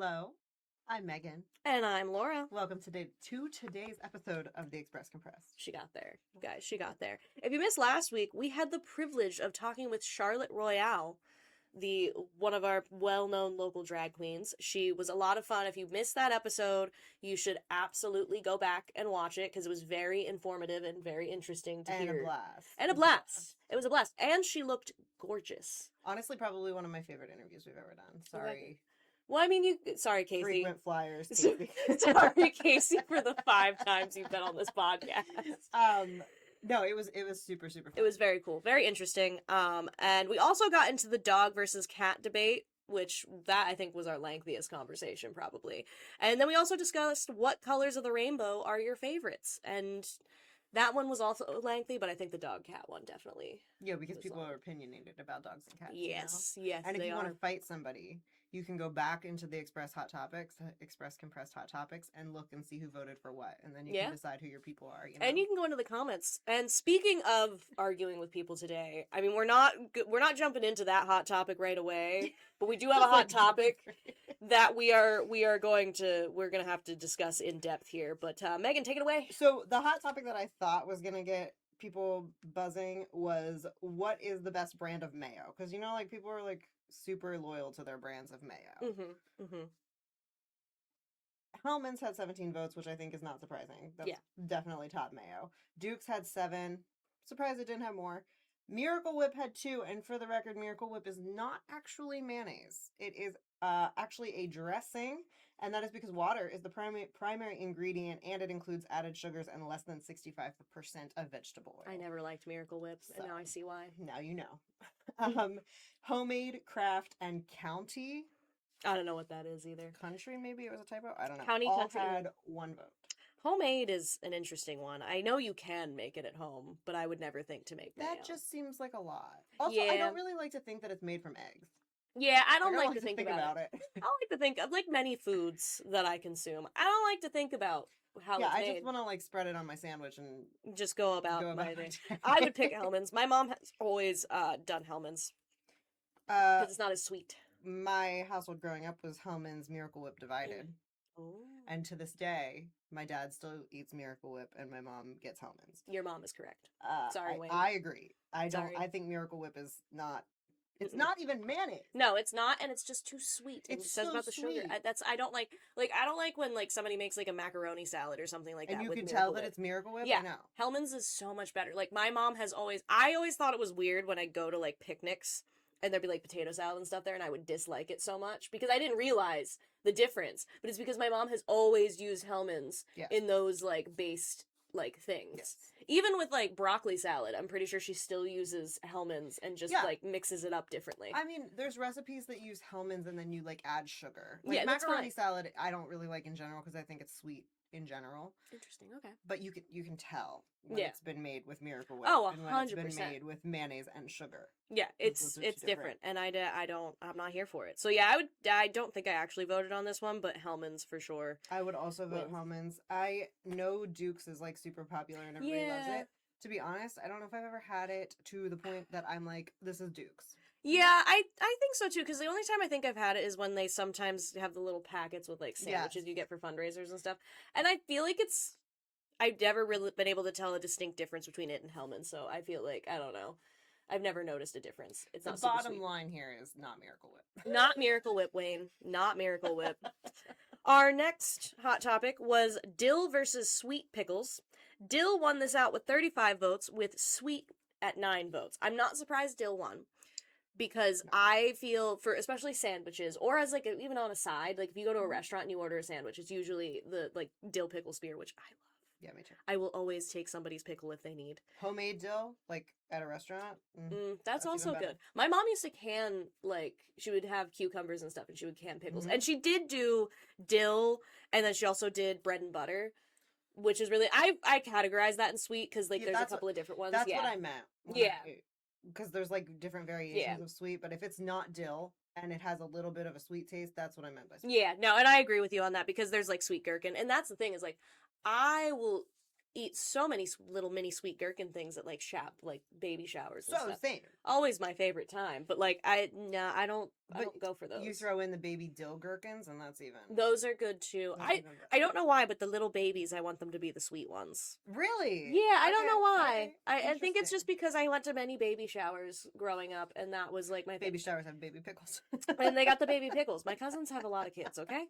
Hello, I'm Megan. And I'm Laura. Welcome to today's episode of the Express Compressed. She got there, guys. She got there. If you missed last week, we had the privilege of talking with Charlotte Royale, the one of our well-known local drag queens. She was a lot of fun. If you missed that episode, you should absolutely go back and watch it because it was very informative and very interesting to hear. And a blast. And a blast. It was a blast. And she looked gorgeous. Honestly, probably one of my favorite interviews we've ever done. Sorry. Well, I mean, sorry, Casey. Frequent flyers. Casey. Sorry, Casey, for the 5 times you've been on this podcast. No, it was super fun. It was very cool, very interesting. And we also got into the dog versus cat debate, which that I think was our lengthiest conversation probably. And then we also discussed what colors of the rainbow are your favorites, and that one was also lengthy, but I think the dog cat one definitely. Yeah, because people are opinionated about dogs and cats. Yes, you know? yes, and if they you are. want to fight somebody, you can go back into the Express Compressed Hot Topics, and look and see who voted for what, and then you can decide who your people are. You know? And you can go into the comments. And speaking of arguing with people today, I mean, we're not jumping into that hot topic right away, but we do have a hot topic that we're gonna have to discuss in depth here. But Megan, take it away. So the hot topic that I thought was gonna get people buzzing was, what is the best brand of mayo? Because like people are like super loyal to their brands of mayo. Hellman's had 17 votes, which I think is not surprising. That's definitely top mayo. Duke's had 7. Surprised it didn't have more. Miracle Whip had 2, and for the record, Miracle Whip is not actually mayonnaise. It is actually a dressing, and that is because water is the primary ingredient, and it includes added sugars and less than 65% of vegetable oil. I never liked Miracle Whips, and now I see why. Now you know. Homemade, Craft, and County. I don't know what that is either. Country, maybe it was a typo. I don't know. County, all country had 1 vote. Homemade is an interesting one. I know you can make it at home, but I would never think to make mayo. That just seems like a lot. Also, I don't really like to think that it's made from eggs. Yeah, I don't like like to think about it. I don't like to think of, like, many foods that I consume. I don't like to think about how it's made. I just want to, like, spread it on my sandwich and just go about my day. I would pick Hellman's. My mom has always done Hellman's because it's not as sweet. My household growing up was Hellman's Miracle Whip divided. Oh. And to this day, my dad still eats Miracle Whip and my mom gets Hellman's. Your mom is correct. Sorry, Wayne. I agree. I think Miracle Whip is not. It's not even mayonnaise. No, it's not, and it's just too sweet. It's it says so about the sweet. Sugar. I don't like when like somebody makes like a macaroni salad or something like that. And you with can Miracle tell that Whip. it's Miracle Whip. Yeah, I know. Hellman's is so much better. Like my mom has always. I always thought it was weird when I go to like picnics and there'd be like potato salad and stuff there, and I would dislike it so much because I didn't realize the difference. But it's because my mom has always used Hellman's in those like based like things. Yes. Even with like broccoli salad, I'm pretty sure she still uses Hellman's and just like mixes it up differently. I mean, there's recipes that use Hellman's and then you like add sugar. Like that's macaroni fine. salad, I don't really like in general because I think it's sweet in general. Interesting. Okay. But you can tell when it's been made with Miracle Whip. Oh, and when it's been made with mayonnaise and sugar. Yeah, it's different, and I'm not here for it. So yeah, I don't think I actually voted on this one, but Hellman's for sure. I would also vote Hellman's. I know Duke's is like super popular and everybody loves it. To be honest, I don't know if I've ever had it to the point that I'm like, this is Duke's. Yeah, I think so too, because the only time I think I've had it is when they sometimes have the little packets with like sandwiches you get for fundraisers and stuff, and I feel like I've never really been able to tell a distinct difference between it and Hellman's, so I feel like, I don't know, I've never noticed a difference. It's not the super bottom sweet. line here is not Miracle Whip. Not Miracle Whip, Wayne. Not Miracle Whip. Our next hot topic was dill versus sweet pickles. Dill won this out with 35 votes, with sweet at 9 votes. I'm not surprised dill won, because I feel for especially sandwiches, or as like even on a side, like if you go to a restaurant and you order a sandwich, it's usually the like dill pickle spear, which I love. Yeah, me too. I will always take somebody's pickle if they need. Homemade dill, like at a restaurant? That's also good. My mom used to can, like, she would have cucumbers and stuff, and she would can pickles. And she did do dill, and then she also did bread and butter, which is really, I categorize that in sweet, because, like, there's a couple of different ones. That's what I meant. Yeah. Because there's, like, different variations of sweet, but if it's not dill, and it has a little bit of a sweet taste, that's what I meant by sweet. Yeah, no, and I agree with you on that, because there's, like, sweet gherkin, and that's the thing, is, like, I will eat so many little mini sweet gherkin things at like baby showers and So stuff. same. Always my favorite time, but like I don't go for those. You throw in the baby dill gherkins, and that's even. Those are good too. I don't know why, but the little babies, I want them to be the sweet ones. Really? Yeah, I don't know why. Okay. I think it's just because I went to many baby showers growing up, and that was like my baby showers have baby pickles. And they got the baby pickles. My cousins have a lot of kids. Okay,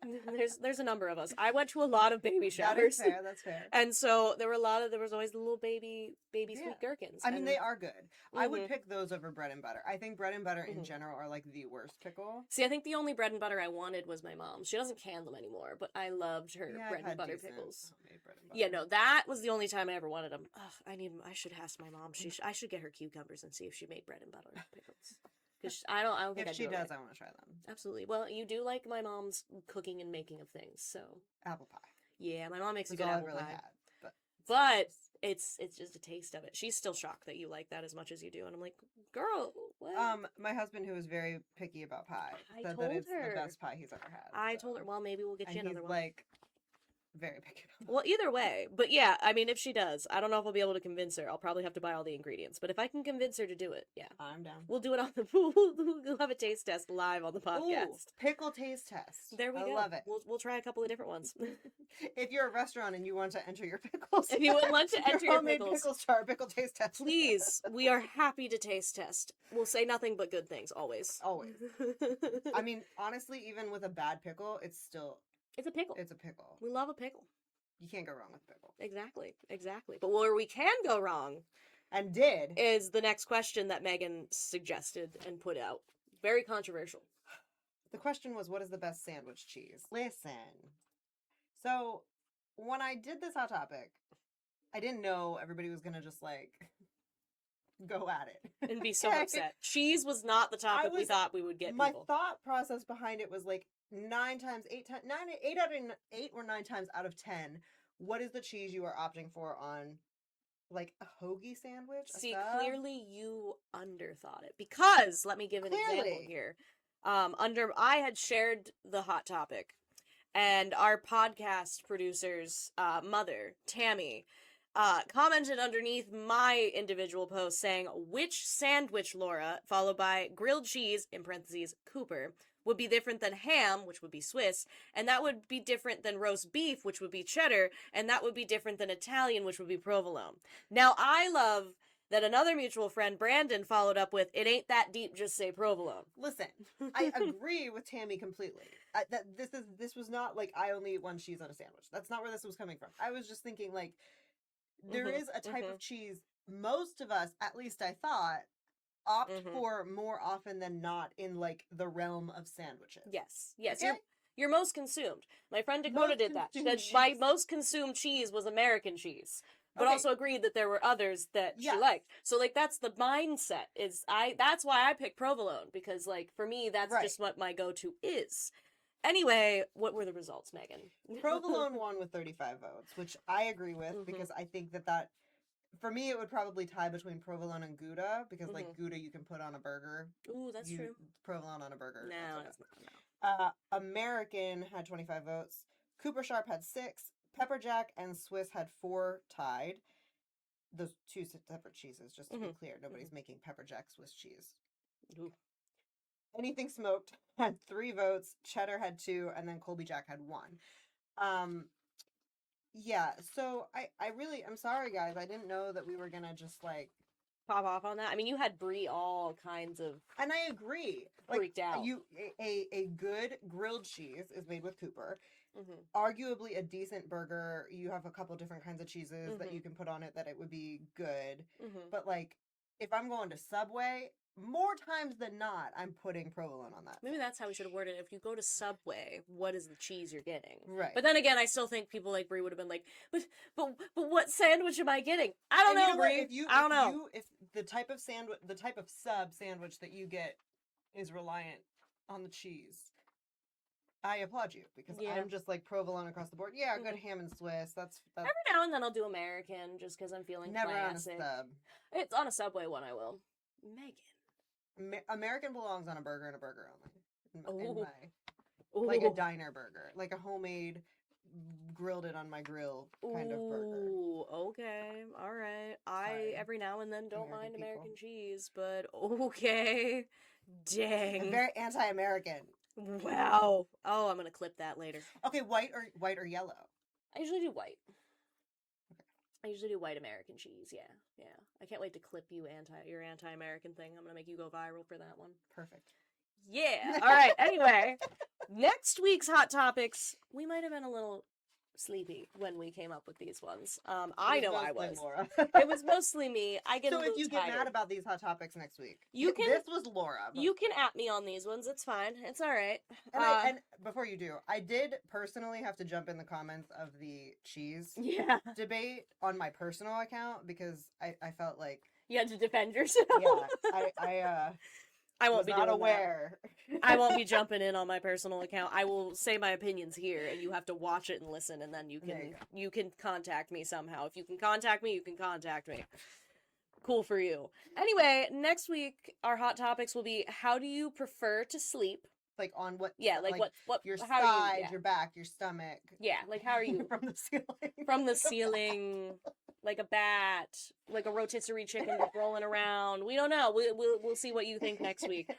there's a number of us. I went to a lot of baby showers. That's fair. And so there was always the little baby sweet gherkins. I mean, they are good. I would Mhm. pick those over bread and butter. I think bread and butter in general are like the worst pickle. See, I think the only bread and butter I wanted was my mom's. She doesn't can them anymore, but I loved her Yeah, bread I've and butter had pickles. homemade bread and butter. Yeah, no, that was the only time I ever wanted them. Ugh, I should ask my mom. I should get her cucumbers and see if she made bread and butter pickles. Because I don't think if I'd she do it does, right. I want to try them. Absolutely. Well, you do like my mom's cooking and making of things, so Apple pie. yeah, my mom makes a That's good all apple I've really pie. had. But it's just a taste of it. She's still shocked that you like that as much as you do, and I'm like, girl, what? My husband, who is very picky about pie, I said told that it's her. the best pie he's ever had. I told her, well, maybe we'll get and you another he's one. like very picky. Well, either way, but yeah, I mean, if she does, I don't know if I'll be able to convince her. I'll probably have to buy all the ingredients, but if I can convince her to do it, yeah, I'm down. we'll do it on the. We'll have a taste test live on the podcast. Ooh, pickle taste test. There we go. I love it. We'll try a couple of different ones. If you're a restaurant and you want to enter your pickles, If you would want to enter your homemade pickles, pickles to our pickle taste test, please, we are happy to taste test. We'll say nothing but good things always. Always. I mean, honestly, even with a bad pickle, it's still. It's a pickle. It's a pickle. We love a pickle. You can't go wrong with pickle. Exactly. But where we can go wrong, and did, is the next question that Megan suggested and put out. Very controversial. The question was, what is the best sandwich cheese? Listen. So, when I did this hot topic, I didn't know everybody was going to just like go at it. And be so upset. Cheese was not the topic we thought we would get My people. thought process behind it was like 8 or 9 times out of 10, what is the cheese you are opting for on like a hoagie sandwich? See, clearly you underthought it. Because, let me give an example here. I had shared the hot topic, and our podcast producer's mother, Tammy, commented underneath my individual post saying, which sandwich, Laura, followed by grilled cheese, in parentheses, Cooper, would be different than ham, which would be Swiss, and that would be different than roast beef, which would be cheddar, and that would be different than Italian, which would be provolone. Now, I love that another mutual friend, Brandon, followed up with, it ain't that deep, just say provolone. Listen, I agree with Tammy completely. This was not like, I only eat one cheese on a sandwich. That's not where this was coming from. I was just thinking, like, there is a type of cheese most of us, at least I thought, opt for more often than not in like the realm of sandwiches. Yes. Okay? You're most consumed. My friend Dakota did that. She said my most consumed cheese was American cheese, but also agreed that there were others that she liked. So like that's the mindset. That's why I picked provolone, because like for me that's just what my go-to is. Anyway, what were the results, Megan? Provolone won with 35 votes, which I agree with because I think that for me, it would probably tie between provolone and Gouda, because like Gouda you can put on a burger. Ooh, that's true. Provolone on a burger. No, that's not. No. American had 25 votes. Cooper Sharp had 6. Pepper Jack and Swiss had 4 tied. Those 2 separate cheeses, just to be clear. Nobody's making Pepper Jack Swiss cheese. Ooh. Anything Smoked had 3 votes. Cheddar had 2, and then Colby Jack had 1. Yeah, so I'm sorry guys, I didn't know that we were gonna just like pop off on that. I mean, you had Brie all kinds of, and I agree, freaked out. A good grilled cheese is made with Cooper. Arguably a decent burger, you have a couple different kinds of cheeses that you can put on it that it would be good. But like, if I'm going to Subway, more times than not, I'm putting provolone on that. Maybe that's how we should have worded it. If you go to Subway, what is the cheese you're getting? Right. But then again, I still think people like Brie would have been like, but what sandwich am I getting? I don't know, Brie. I don't know. If the type of sub sandwich that you get is reliant on the cheese, I applaud you, because I'm just like provolone across the board. Yeah, good ham and Swiss. That's every now and then I'll do American just because I'm feeling never classic. on a sub. It's on a Subway one. I will. Megan. American belongs on a burger and a burger only. Ooh. Like a diner burger, like a homemade grilled it on my grill kind of burger. Ooh, okay. All right. Sorry, I every now and then don't mind American American people. cheese, but okay. I'm Dang. very anti-American. Wow. Oh, I'm gonna clip that later. Okay, white or yellow? I usually do white. I usually do white American cheese, yeah. Yeah. I can't wait to clip your anti-American thing. I'm gonna make you go viral for that one. Perfect. Yeah. All right. Anyway, next week's hot topics. We might have been a little sleepy when we came up with these ones. I know I was. Laura. It was mostly me. I get a So little if you get tired. mad about these hot topics next week, This was Laura. You can at me on these ones. It's fine. It's all right. And before you do, I did personally have to jump in the comments of the cheese debate on my personal account because I felt like you had to defend yourself. Yeah, I won't be not doing aware. I won't be jumping in on my personal account. I will say my opinions here, and you have to watch it and listen, and then you can contact me somehow. If you can contact me, you can contact me. Cool for you. Anyway, next week our hot topics will be: how do you prefer to sleep? Like on what? Yeah, like what? Your how side, your back, your stomach. Yeah, like how are you from the ceiling? From the ceiling, like a bat, like a rotisserie chicken just rolling around. We don't know. We'll see what you think next week.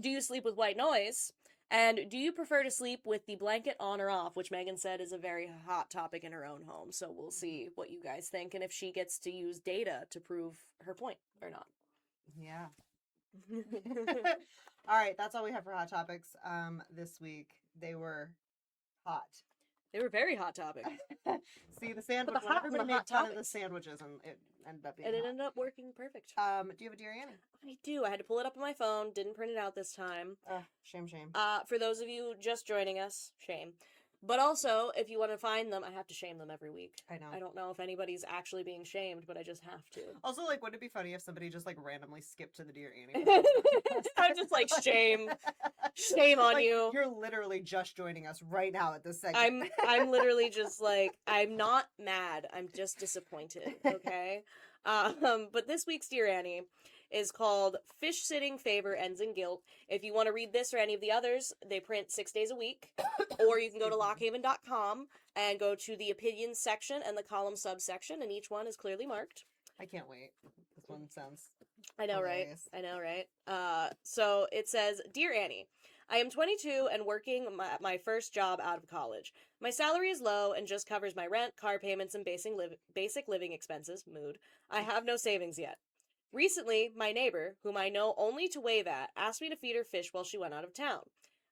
Do you sleep with white noise? And do you prefer to sleep with the blanket on or off, which Megan said is a very hot topic in her own home. So we'll see what you guys think and if she gets to use data to prove her point or not. Yeah. All right, that's all we have for hot topics this week. They were hot. They were very hot topics. See, the sandwich, everybody made fun of the sandwiches and it ended up being it ended up working perfect. Do you have a Dear Annie? I do. I had to pull it up on my phone. Didn't print it out this time. Shame. For those of you just joining us, shame. But also, if you want to find them, I have to shame them every week. I know. I don't know if anybody's actually being shamed, but I just have to. Also, like, wouldn't it be funny if somebody just, like, randomly skipped to the Dear Annie? I'm just like, shame. Shame on you. You're literally just joining us right now at this segment. I'm literally just like, I'm not mad. I'm just disappointed, okay? But this week's Dear Annie is called Fish Sitting Favor Ends in Guilt. If you want to read this or any of the others, they print 6 days a week. Or you can go to lockhaven.com and go to the opinions section and the column subsection, and each one is clearly marked. I can't wait. This one sounds I know, hilarious. right? I know, right? So it says, Dear Annie, I am 22 and working my first job out of college. My salary is low and just covers my rent, car payments, and basic living expenses. Mood. I have no savings yet. Recently, my neighbor, whom I know only to wave at, asked me to feed her fish while she went out of town.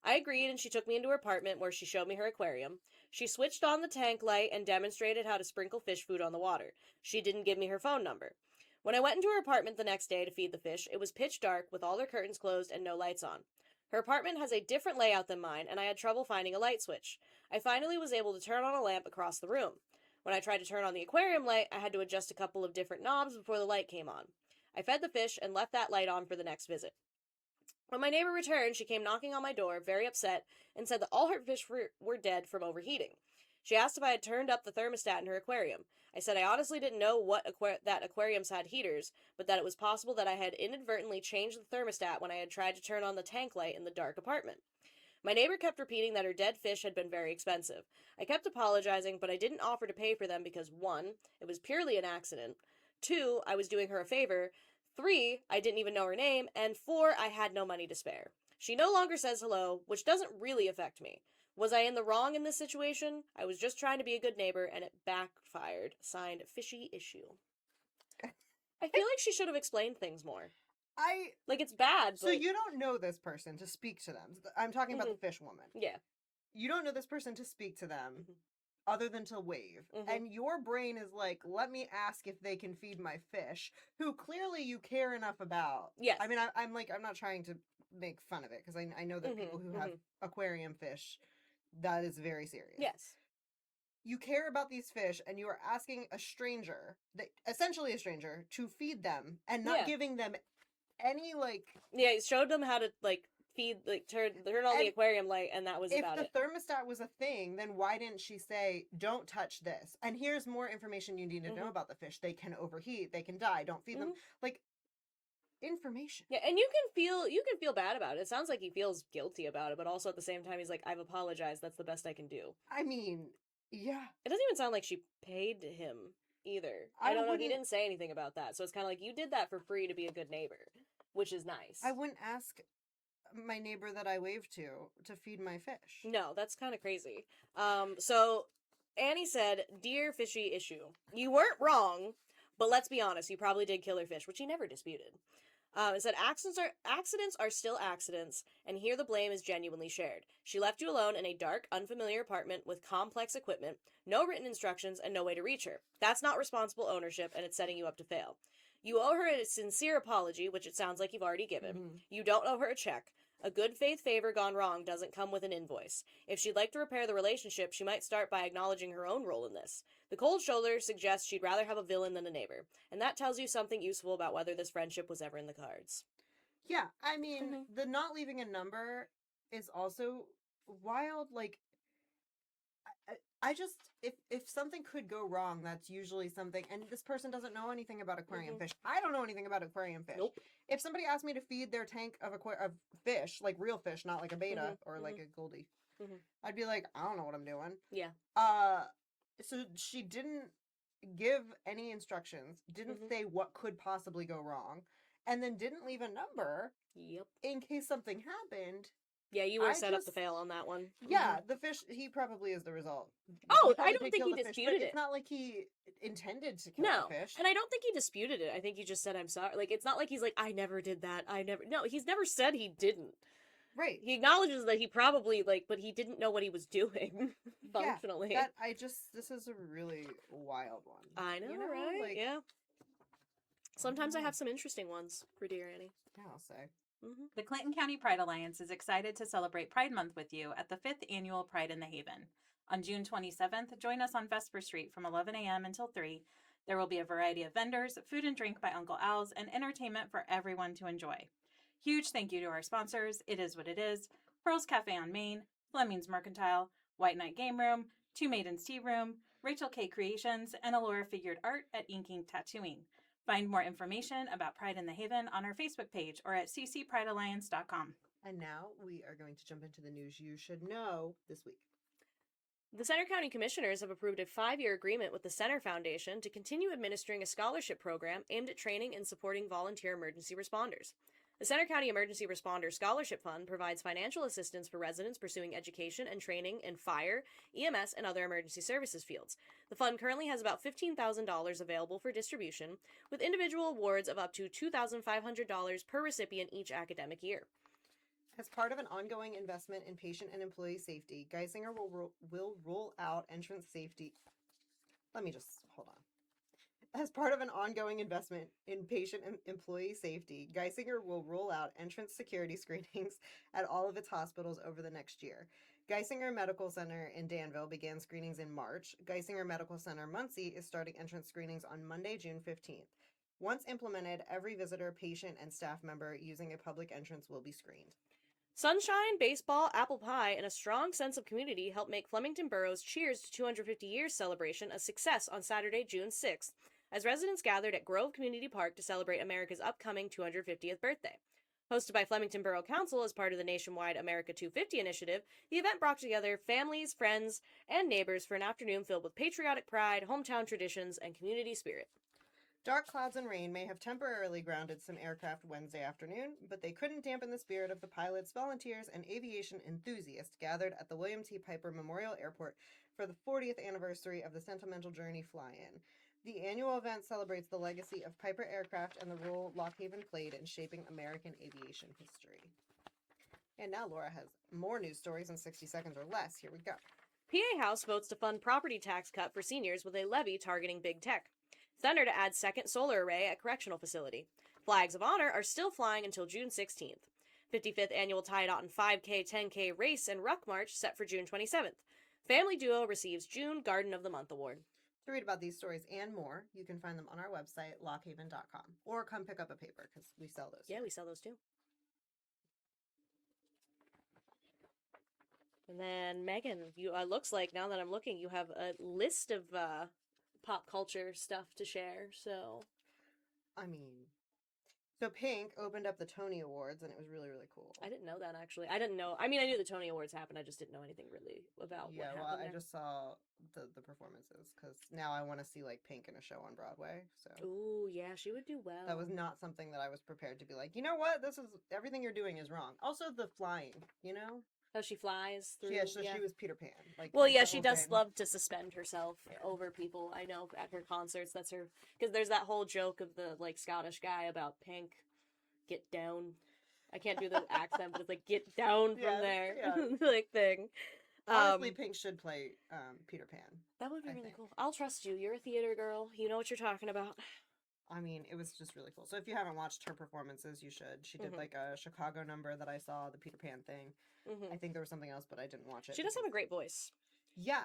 I agreed, and she took me into her apartment where she showed me her aquarium. She switched on the tank light and demonstrated how to sprinkle fish food on the water. She didn't give me her phone number. When I went into her apartment the next day to feed the fish, it was pitch dark with all her curtains closed and no lights on. Her apartment has a different layout than mine, and I had trouble finding a light switch. I finally was able to turn on a lamp across the room. When I tried to turn on the aquarium light, I had to adjust a couple of different knobs before the light came on. I fed the fish and left that light on for the next visit. When my neighbor returned, she came knocking on my door, very upset, and said that all her fish were dead from overheating. She asked if I had turned up the thermostat in her aquarium. I said I honestly didn't know that aquariums had heaters, but that it was possible that I had inadvertently changed the thermostat when I had tried to turn on the tank light in the dark apartment. My neighbor kept repeating that her dead fish had been very expensive. I kept apologizing, but I didn't offer to pay for them because 1, it was purely an accident, 2, I was doing her a favor, 3, I didn't even know her name, and 4, I had no money to spare. She no longer says hello, which doesn't really affect me. Was I in the wrong in this situation? I was just trying to be a good neighbor, and it backfired. Signed, Fishy Issue. I feel like she should have explained things more. Like, it's bad. So you don't know this person to speak to them. I'm talking about the fish woman. Yeah. You don't know this person to speak to them other than to wave. And your brain is like, let me ask if they can feed my fish, who clearly you care enough about. Yes. I mean, I'm not trying to make fun of it, because I know that people who have aquarium fish, that is very serious. Yes. You care about these fish, and you are asking a stranger, essentially a stranger, to feed them, and not giving them any, like... Yeah, it showed them how to, like, feed, like, turn on the aquarium light, and that was about it. If the thermostat was a thing, then why didn't she say, don't touch this, and here's more information you need to know about the fish. They can overheat, they can die, don't feed them. Like, information. Yeah, and you can feel bad about it. It sounds like he feels guilty about it, but also at the same time, he's like, I've apologized, that's the best I can do. I mean, Yeah. It doesn't even sound like she paid him either. I I don't know. He wouldn't- didn't say anything about that. So it's kind of like you did that for free to be a good neighbor, which is nice. I wouldn't ask my neighbor that I wave to feed my fish. No, that's kind of crazy. So Annie said, "Dear fishy issue, you weren't wrong, but let's be honest, you probably did kill her fish," which he never disputed. It said accidents are still accidents, and here the blame is genuinely shared. She left you alone in a dark, unfamiliar apartment with complex equipment, no written instructions, and no way to reach her. That's not responsible ownership, and it's setting you up to fail. You owe her a sincere apology, which it sounds like you've already given. Mhm. You don't owe her a check. A good faith favor gone wrong doesn't come with an invoice. If she'd like to repair the relationship, she might start by acknowledging her own role in this. The cold shoulder suggests she'd rather have a villain than a neighbor, and that tells you something useful about whether this friendship was ever in the cards. Yeah, I mean, Mhm. the not leaving a number is also wild. Like, I just if something could go wrong, that's usually something. And this person doesn't know anything about aquarium Mhm. fish. I don't know anything about aquarium fish. Nope. If somebody asked me to feed their tank of of fish, like real fish, not like a beta Mhm, or like mhm. a goldie, Mhm. I'd be like, I don't know what I'm doing. Yeah. Uh, so she didn't give any instructions, didn't Mhm. say what could possibly go wrong, and then didn't leave a number Yep. in case something happened. Yeah, you were I set up to just fail on that one. yeah, the fish, he probably is the result. Oh, He I probably don't did think kill he the fish, but disputed it's it. not like he intended to kill No, the fish. and I don't think he disputed it. I think he just said, "I'm sorry." Like, it's not like he's like, "I never did that. I never." No, he's never said he didn't. Right. He acknowledges that he probably but he didn't know what he was doing Yeah. functionally. That this is a really wild one. I know, You know, right? like Yeah. Sometimes I know. have some interesting ones for Dear Annie. Yeah, I'll say. Mm-hmm. The Clinton County Pride Alliance is excited to celebrate Pride Month with you at the 5th Annual Pride in the Haven. On June 27th, join us on Vesper Street from 11 a.m. until 3. There will be a variety of vendors, food and drink by Uncle Al's, and entertainment for everyone to enjoy. Huge thank you to our sponsors, It Is What It Is, Pearl's Cafe on Main, Fleming's Mercantile, White Knight Game Room, Two Maidens Tea Room, Rachel K Creations, and Alora Figured Art at Inking Tattooing. Find more information about Pride in the Haven on our Facebook page or at ccpridealliance.com. And now we are going to jump into the news you should know this week. The Center County Commissioners have approved a 5-year agreement with the Center Foundation to continue administering a scholarship program aimed at training and supporting volunteer emergency responders. The Center County Emergency Responder Scholarship Fund provides financial assistance for residents pursuing education and training in fire, EMS, and other emergency services fields. The fund currently has about $15,000 available for distribution, with individual awards of up to $2,500 per recipient each academic year. As part of an ongoing investment in patient and employee safety, Geisinger will roll out entrance safety. Let me just hold on. As part of an ongoing investment in patient and employee safety, Geisinger will roll out entrance security screenings at all of its hospitals over the next year. Geisinger Medical Center in Danville began screenings in March. Geisinger Medical Center Muncie is starting entrance screenings on Monday, June 15th. Once implemented, every visitor, patient, and staff member using a public entrance will be screened. Sunshine, baseball, apple pie, and a strong sense of community helped make Flemington Borough's Cheers to 250 Years celebration a success on Saturday, June 6th, as residents gathered at Grove Community Park to celebrate America's upcoming 250th birthday. Hosted by Flemington Borough Council as part of the nationwide America 250 initiative, the event brought together families, friends, and neighbors for an afternoon filled with patriotic pride, hometown traditions, and community spirit. Dark clouds and rain may have temporarily grounded some aircraft Wednesday afternoon, but they couldn't dampen the spirit of the pilots, volunteers, and aviation enthusiasts gathered at the William T. Piper Memorial Airport for the 40th anniversary of the Sentimental Journey fly-in. The annual event celebrates the legacy of Piper aircraft and the role Lock Haven played in shaping American aviation history. And now Laura has more news stories in 60 seconds or less. Here we go. PA House votes to fund property tax cut for seniors with a levy targeting big tech. Thunder to add second solar array at correctional facility. Flags of honor are still flying until June 16th. 55th annual Tie Dot 5K, 10K race and ruck march set for June 27th. Family Duo receives June Garden of the Month award. To read about these stories and more, you can find them on our website, lockhaven.com, or come pick up a paper because we sell those. Yeah, we sell those too. And then Megan, you looks like now that I'm looking, you have a list of pop culture stuff to share. So, I mean, so Pink opened up the Tony Awards, and it was really, really cool. I didn't know that actually. I didn't know. I mean, I knew the Tony Awards happened. I just didn't know anything really about what happened. I just saw the performances, because now I want to see like Pink in a show on Broadway. So Ooh, yeah, she would do well. that was not something that I was prepared to be like, you know what, this is everything you're doing is wrong. Also, the flying, you know. How she flies through. Yeah, so she was Peter Pan. Like, well, yeah, the she whole does thing. love to suspend herself Yeah. over people. I know at her concerts, that's her. Because there's that whole joke of the like Scottish guy about Pink, get down. I can't do the accent, but it's like get down from there, like thing. Honestly, Pink should play Peter Pan. That would be I really think. cool. I'll trust you. You're a theater girl. You know what you're talking about. I mean, it was just really cool. So if you haven't watched her performances, you should. She did like a Chicago number that I saw, the Peter Pan thing. I think there was something else, but I didn't watch it. She does have a great voice. Yeah.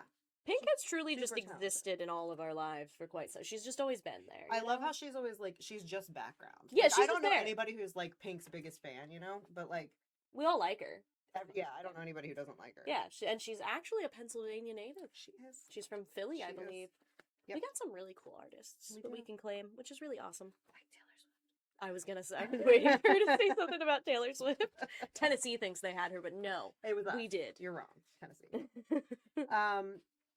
Pink has truly just super talented. existed in all of our lives for quite some. She's just always been there. I love how she's always like, she's just background. Yeah, like, she's I don't just know there. anybody who's like Pink's biggest fan, you know? But like, we all like her. yeah, I don't know anybody who doesn't like her. Yeah, and she's actually a Pennsylvania native. She is. She's from Philly, She I is. believe. Yep. We got some really cool artists We that we do. can claim, which is really awesome. Like Taylor Swift. I was gonna say, I was waiting for her to say something about Taylor Swift. Tennessee thinks they had her, but no, It was us. we did. You're wrong. Tennessee.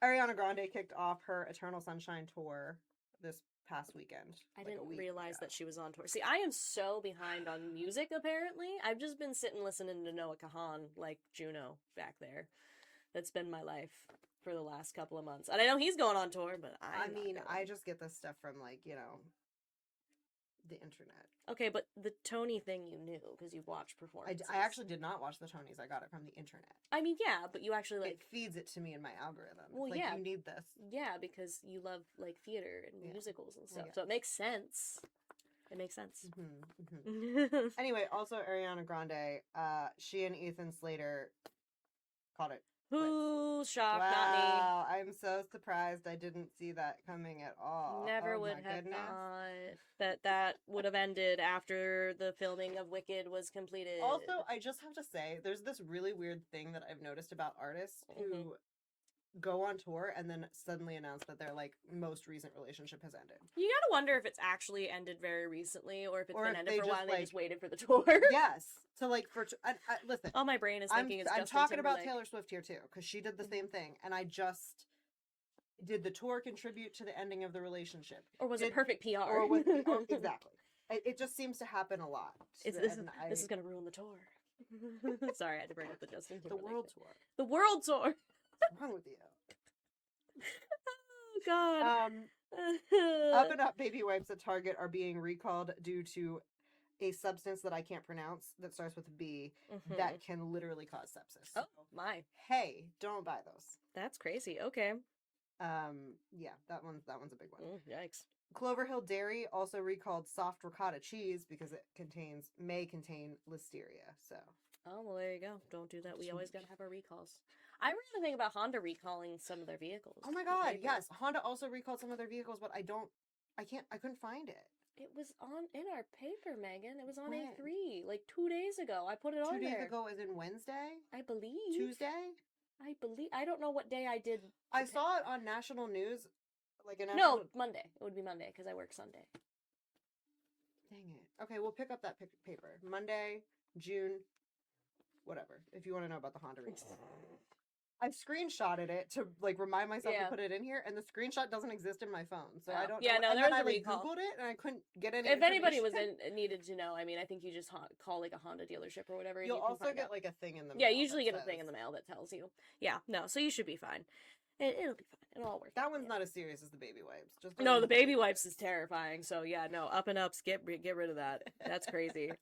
Ariana Grande kicked off her Eternal Sunshine tour this past weekend. I like a didn't week realize ago. that she was on tour. See, I am so behind on music, apparently. I've just been sitting listening to Noah Kahan, like Juno, back there. That's been my life for the last couple of months. And I know he's going on tour, but I mean, I just get this stuff from like, you know, the internet. Okay, but the Tony thing you knew, because you've watched performances. I actually did not watch the Tonys. I got it from the internet. I mean, yeah, but you actually, like... It feeds it to me in my algorithm. Well, it's like, yeah. you need this. Yeah, because you love, like, theater and Yeah. musicals and Well, stuff. yeah. So it makes sense. It makes sense. Mm-hmm. Anyway, also Ariana Grande, she and Ethan Slater called it. Who's shocked? Not Wow, I'm so surprised. I didn't see that coming at all. me. Never Oh would my have goodness. thought that would have ended after the filming of Wicked was completed. Also, I just have to say, there's this really weird thing that I've noticed about artists who go on tour and then suddenly announce that their like most recent relationship has ended. You gotta wonder if it's actually ended very recently, or if it's Or been if ended they for a while just, and they like- just waited for the tour. Yes. So like listen, All my brain is thinking it's I'm Justin talking about Timberlake. Taylor Swift here too, because she did the same thing, and I just did the tour contribute to the ending of the relationship, Or was it Did- perfect PR? or was exactly? It just seems to happen a lot. This is gonna ruin the tour. Sorry, I had to bring up the Justin the Timberlake world thing. tour. The world tour. What's wrong with you? Oh God. Up and Up baby wipes at Target are being recalled due to a substance that I can't pronounce that starts with B that can literally cause sepsis. Oh So, my, hey, don't buy those. that's crazy. Okay. Yeah, that one's a big one. Yikes. Clover Hill Dairy also recalled soft ricotta cheese because it may contain listeria. So Oh well, there you go. Don't do that. We always gotta have our recalls. I read the thing about Honda recalling some of their vehicles. oh my in the god, paper. yes, Honda also recalled some of their vehicles, but I couldn't find it. It was in our paper, Megan. It was on When? A3 like 2 days ago. I put it on 2 days there. ago is in Wednesday, I believe. Tuesday. I don't know what day I did. I saw it on national news, like a national. No, Monday. It would be Monday because I work Sunday. Dang it. Okay, we'll pick up that paper Monday, June, whatever. If you want to know about the Honda recall. I screenshotted it to like remind myself Yeah. to put it in here, and the screenshot doesn't exist in my phone, so I Oh. don't. Yeah, know. no, and there then was I a like recall. Googled it, and I couldn't get any. If anybody was information. needed to know, I mean, I think you just call like a Honda dealership or whatever. and You'll you can also find get out. like a thing in the Yeah, mail usually that get a thing in says- the mail that tells you. Yeah, no, so you should be fine. It'll be fine. It'll all work. That out, one's yeah. not as serious as the baby wipes. Just No, the baby wipes is terrifying. So yeah, no, up and ups. Get rid of that. That's crazy.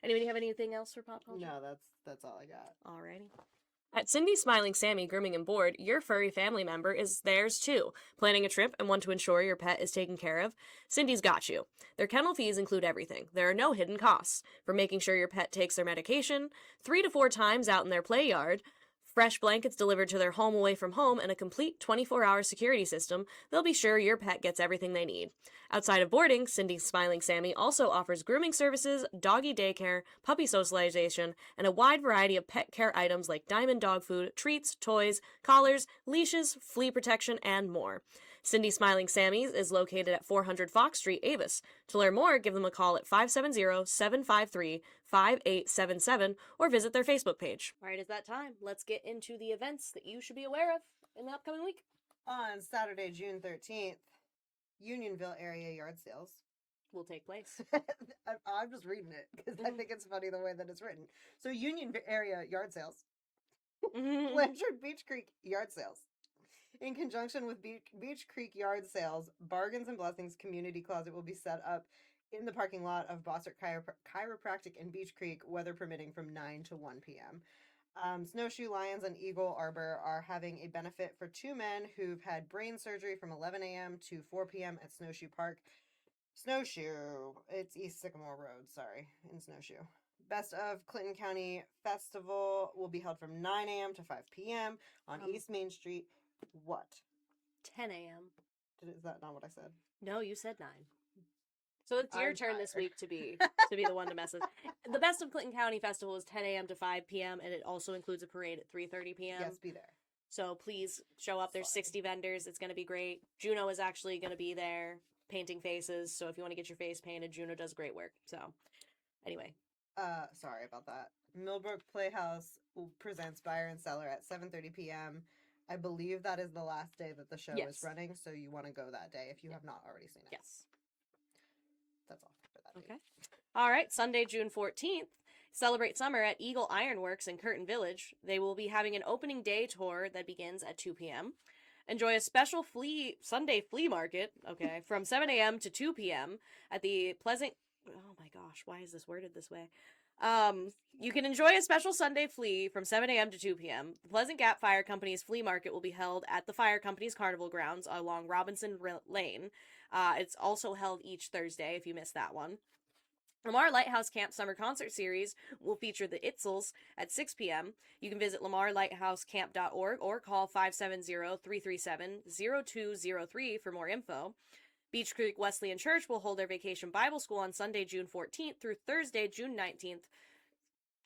Anybody have anything else for pop culture? No, that's all I got. Alrighty. At Cindy's Smiling Sammy Grooming and Board, your furry family member is theirs too. Planning a trip and want to ensure your pet is taken care of? Cindy's got you. Their kennel fees include everything. There are no hidden costs. From making sure your pet takes their medication, 3 to 4 times out in their play yard, fresh blankets delivered to their home away from home, and a complete 24-hour security system, they'll be sure your pet gets everything they need. Outside of boarding, Cindy's Smiling Sammy also offers grooming services, doggy daycare, puppy socialization, and a wide variety of pet care items like diamond dog food, treats, toys, collars, leashes, flea protection, and more. Cindy Smiling Sammy's is located at 400 Fox Street, Avis. To learn more, give them a call at 570-753-5877 or visit their Facebook page. All right, it's that time. Let's get into the events that you should be aware of in the upcoming week. On Saturday, June 13th, Unionville area yard sales will take place. I'm just reading it because I think it's funny the way that it's written. So Union area yard sales. Blanchard Beach Creek yard sales. In conjunction with Beach Creek yard sales, Bargains and Blessings Community Closet will be set up in the parking lot of Bossert Chiropractic in Beach Creek, weather permitting, from 9 to 1 p.m. Snowshoe Lions and Eagle Arbor are having a benefit for 2 men who've had brain surgery from 11 a.m. to 4 p.m. at Snowshoe Park. Snowshoe, it's East Sycamore Road, sorry, in Snowshoe. Best of Clinton County Festival will be held from 9 a.m. to 5 p.m. on East Main Street. What? 10 a.m. Is that not what I said? No, you said 9. So it's your turn this week to be the one to mess with. The Best of Clinton County Festival is 10 a.m. to 5 p.m. and it also includes a parade at 3:30 p.m. Yes, be there. So please show up. There's 60 vendors. It's going to be great. Juno is actually going to be there painting faces. So if you want to get your face painted, Juno does great work. So anyway. Sorry about that. Millbrook Playhouse presents Buyer and Seller at 7:30 p.m. I believe that is the last day that the show is running, so you want to go that day if you have not already seen it. Yes. That's all for that. Okay. All right. Sunday, June 14th. Celebrate summer at Eagle Ironworks in Curtin Village. They will be having an opening day tour that begins at 2 p.m. Enjoy a special Sunday flea market, from 7 a.m. to 2 p.m. at the Pleasant... Oh my gosh, why is this worded this way? You can enjoy a special Sunday flea from 7 a.m. to 2 p.m. The Pleasant Gap Fire Company's flea market will be held at the Fire Company's Carnival Grounds along Robinson Lane. It's also held each Thursday if you missed that one. Lamar Lighthouse Camp Summer Concert Series will feature the Itzels at 6 p.m. You can visit lamarlighthousecamp.org or call 570-337-0203 for more info. Beach Creek Wesleyan Church will hold their Vacation Bible School on Sunday, June 14th through Thursday, June 19th.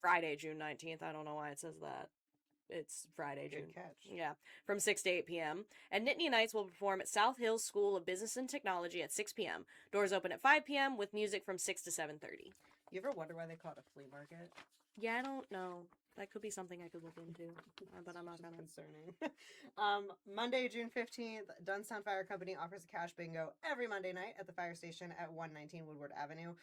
Friday, June 19th. I don't know why it says that. It's Friday, June. Good catch. Yeah, from 6 to 8 p.m. And Nittany Nights will perform at South Hills School of Business and Technology at 6 p.m. Doors open at 5 p.m. with music from 6 to 7:30. You ever wonder why they call it a flea market? Yeah, I don't know. That could be something I could look into, but I'm not gonna. Concerning. Monday, June 15th, Dunstown Fire Company offers a cash bingo every Monday night at the fire station at 119 Woodward Avenue.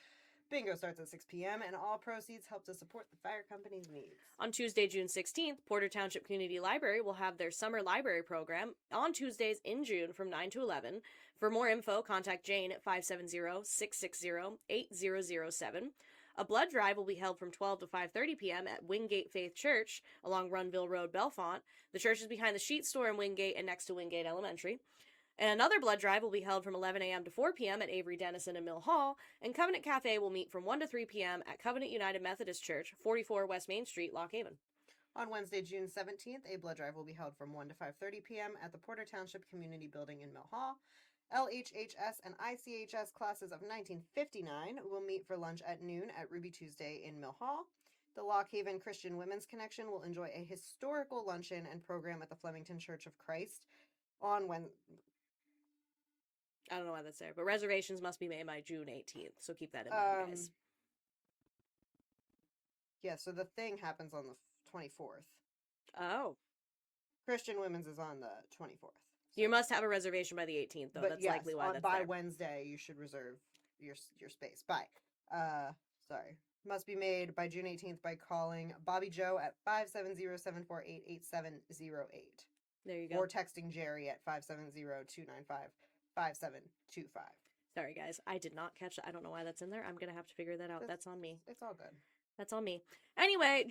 Bingo starts at 6 p.m. and all proceeds help to support the fire company's needs. On Tuesday, June 16th, Porter Township Community Library will have their summer library program on Tuesdays in June from 9 to 11. For more info, contact Jane at 570-660-8007. A blood drive will be held from 12 to 5:30 p.m. at Wingate Faith Church along Runville Road, Bellefonte. The church is behind the Sheet Store in Wingate and next to Wingate Elementary. And another blood drive will be held from 11 a.m. to 4 p.m. at Avery Dennison and Mill Hall, and Covenant Cafe will meet from 1 to 3 p.m. at Covenant United Methodist Church, 44 West Main Street, Lock Haven. On Wednesday, June 17th, a blood drive will be held from 1 to 5:30 p.m. at the Porter Township Community Building in Mill Hall. LHHS and ICHS classes of 1959 will meet for lunch at noon at Ruby Tuesday in Mill Hall. The Lock Haven Christian Women's Connection will enjoy a historical luncheon and program at the Flemington Church of Christ on Wednesday. I don't know why that's there, but reservations must be made by June 18th, so keep that in mind, guys. Yeah, so the thing happens on the 24th. Oh. Christian Women's is on the 24th. So. You must have a reservation by the 18th, though. That's likely why that's by there. Wednesday, you should reserve your space. Must be made by June 18th by calling Bobby Joe at 570-748-8708. There you go. Or texting Jerry at 570-295-5725. Sorry, guys. I did not catch that. I don't know why that's in there. I'm going to have to figure that out. That's on me. It's all good. That's on me. Anyway,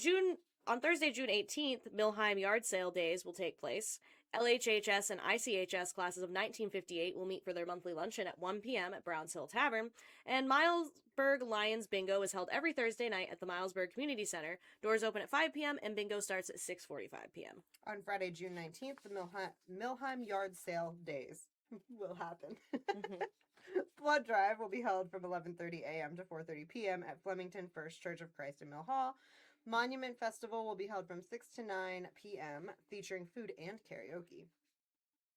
on Thursday, June 18th, Milheim Yard Sale Days will take place. LHHS and ICHS classes of 1958 will meet for their monthly luncheon at 1 p.m. at Browns Hill Tavern. And Milesburg Lions Bingo is held every Thursday night at the Milesburg Community Center. Doors open at 5 p.m. and bingo starts at 6:45 p.m. On Friday, June 19th, the Milheim Yard Sale Days will happen. Mm-hmm. Blood drive will be held from 11:30 a.m. to 4:30 p.m. at Flemington First Church of Christ in Mill Hall. Monument Festival will be held from 6 to 9 p.m., featuring food and karaoke.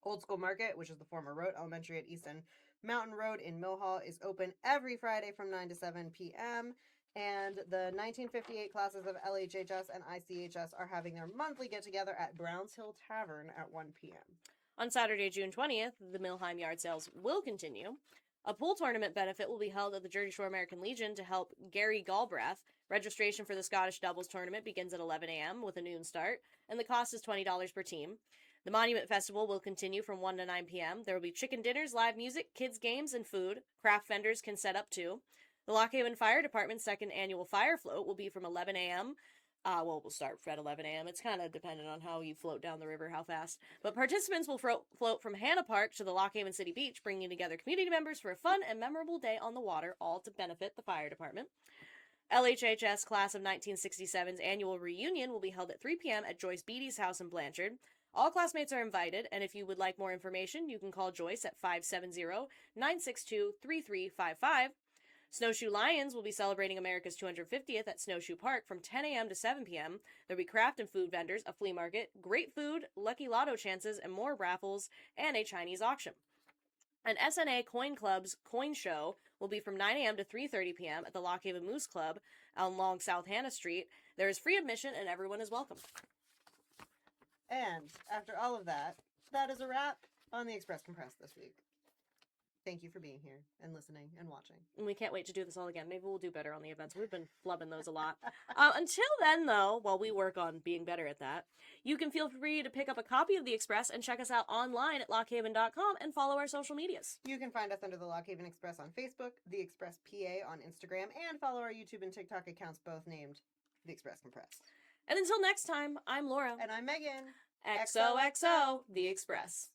Old School Market, which is the former Rote Elementary at Easton Mountain Road in Mill Hall, is open every Friday from 9 to 7 p.m., and the 1958 classes of LHHS and ICHS are having their monthly get-together at Browns Hill Tavern at 1 p.m. On Saturday, June 20th, the Milheim yard sales will continue. A pool tournament benefit will be held at the Jersey Shore American Legion to help Gary Galbraith. Registration for the Scottish Doubles tournament begins at 11 a.m. with a noon start, and the cost is $20 per team. The Monument Festival will continue from 1 to 9 p.m. There will be chicken dinners, live music, kids' games, and food. Craft vendors can set up too. The Lock Haven Fire Department's second annual fire float will be from 11 a.m. We'll start at 11 a.m. It's kind of dependent on how you float down the river, how fast. But participants will float from Hannah Park to the Lock Haven City Beach, bringing together community members for a fun and memorable day on the water, all to benefit the fire department. LHHS Class of 1967's annual reunion will be held at 3 p.m. at Joyce Beatty's house in Blanchard. All classmates are invited, and if you would like more information, you can call Joyce at 570-962-3355. Snowshoe Lions will be celebrating America's 250th at Snowshoe Park from 10 a.m. to 7 p.m. There'll be craft and food vendors, a flea market, great food, lucky lotto chances, and more raffles, and a Chinese auction. An SNA Coin Club's coin show will be from 9 a.m. to 3:30 p.m. at the Lock Haven Moose Club along South Hannah Street. There is free admission, and everyone is welcome. And after all of that, that is a wrap on the Express Compress this week. Thank you for being here and listening and watching. And we can't wait to do this all again. Maybe we'll do better on the events. We've been flubbing those a lot. Until then, though, while we work on being better at that, you can feel free to pick up a copy of The Express and check us out online at lockhaven.com and follow our social medias. You can find us under the Lock Haven Express on Facebook, The Express PA on Instagram, and follow our YouTube and TikTok accounts, both named The Express Compress. And until next time, I'm Laura. And I'm Megan. XOXO, The Express.